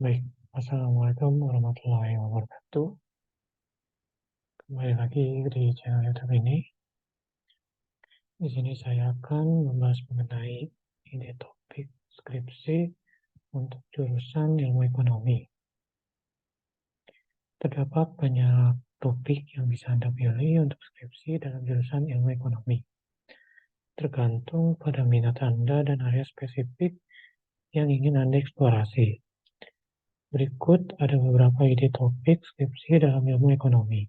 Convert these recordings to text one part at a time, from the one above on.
Baik, Assalamualaikum warahmatullahi wabarakatuh. Kembali lagi di channel YouTube ini. Di sini saya akan membahas mengenai ide topik skripsi untuk jurusan ilmu ekonomi. Terdapat banyak topik yang bisa Anda pilih untuk skripsi dalam jurusan ilmu ekonomi. Tergantung pada minat Anda dan area spesifik yang ingin Anda eksplorasi. Berikut ada beberapa ide topik skripsi dalam ilmu ekonomi.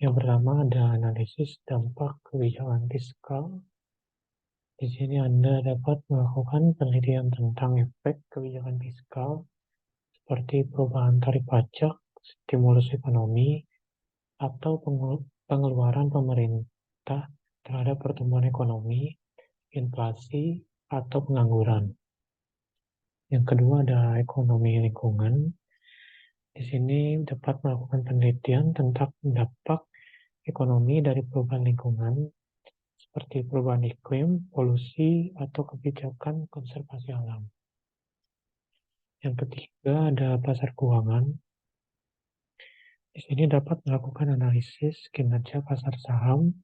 Yang pertama ada analisis dampak kebijakan fiskal. Di sini Anda dapat melakukan penelitian tentang efek kebijakan fiskal seperti perubahan tarif pajak, stimulus ekonomi, atau pengeluaran pemerintah terhadap pertumbuhan ekonomi, inflasi, atau pengangguran. Yang kedua ada ekonomi lingkungan. Di sini dapat melakukan penelitian tentang dampak ekonomi dari perubahan lingkungan seperti perubahan iklim, polusi, atau kebijakan konservasi alam. Yang ketiga ada pasar keuangan. Di sini dapat melakukan analisis kinerja pasar saham,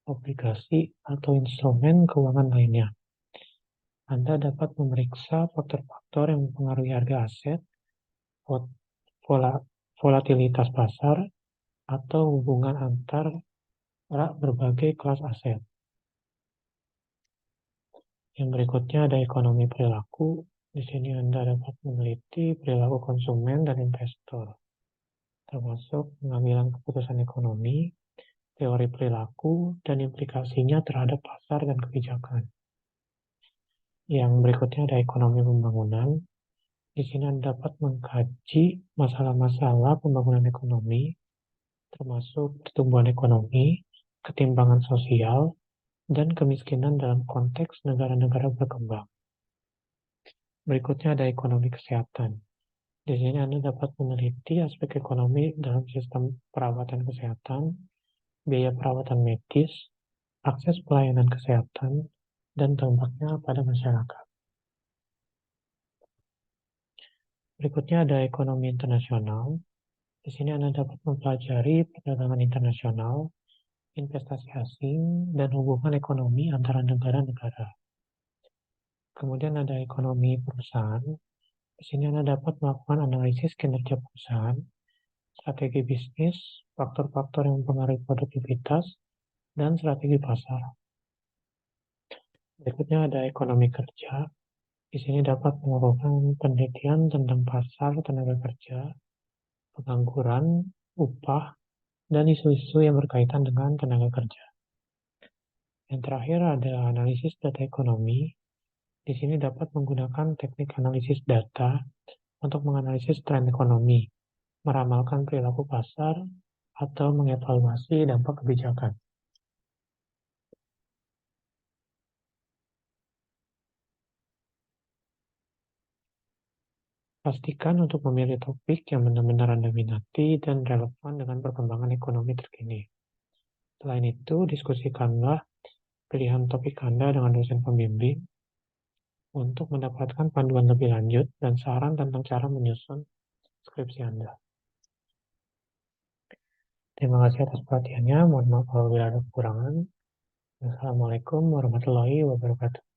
obligasi, atau instrumen keuangan lainnya. Anda dapat memeriksa faktor-faktor yang mempengaruhi harga aset, volatilitas pasar, atau hubungan antar berbagai kelas aset. Yang berikutnya ada ekonomi perilaku. Di sini Anda dapat meneliti perilaku konsumen dan investor, termasuk pengambilan keputusan ekonomi, teori perilaku, dan implikasinya terhadap pasar dan kebijakan. Yang berikutnya ada ekonomi pembangunan. Di sini Anda dapat mengkaji masalah-masalah pembangunan ekonomi, termasuk pertumbuhan ekonomi, ketimpangan sosial, dan kemiskinan dalam konteks negara-negara berkembang. Berikutnya ada ekonomi kesehatan. Di sini Anda dapat meneliti aspek ekonomi dalam sistem perawatan kesehatan, biaya perawatan medis, akses pelayanan kesehatan, dan dampaknya pada masyarakat. Berikutnya ada ekonomi internasional. Di sini Anda dapat mempelajari perdagangan internasional, investasi asing, dan hubungan ekonomi antara negara-negara. Kemudian ada ekonomi perusahaan. Di sini Anda dapat melakukan analisis kinerja perusahaan, strategi bisnis, faktor-faktor yang mempengaruhi produktivitas, dan strategi pasar. Berikutnya ada ekonomi kerja. Di sini dapat melakukan penelitian tentang pasar tenaga kerja, pengangguran, upah, dan isu-isu yang berkaitan dengan tenaga kerja. Yang terakhir ada analisis data ekonomi. Di sini dapat menggunakan teknik analisis data untuk menganalisis tren ekonomi, meramalkan perilaku pasar, atau mengevaluasi dampak kebijakan. Pastikan untuk memilih topik yang benar-benar Anda minati dan relevan dengan perkembangan ekonomi terkini. Selain itu, diskusikanlah pilihan topik Anda dengan dosen pembimbing untuk mendapatkan panduan lebih lanjut dan saran tentang cara menyusun skripsi Anda. Terima kasih atas perhatiannya. Mohon maaf apabila ada kekurangan. Assalamualaikum warahmatullahi wabarakatuh.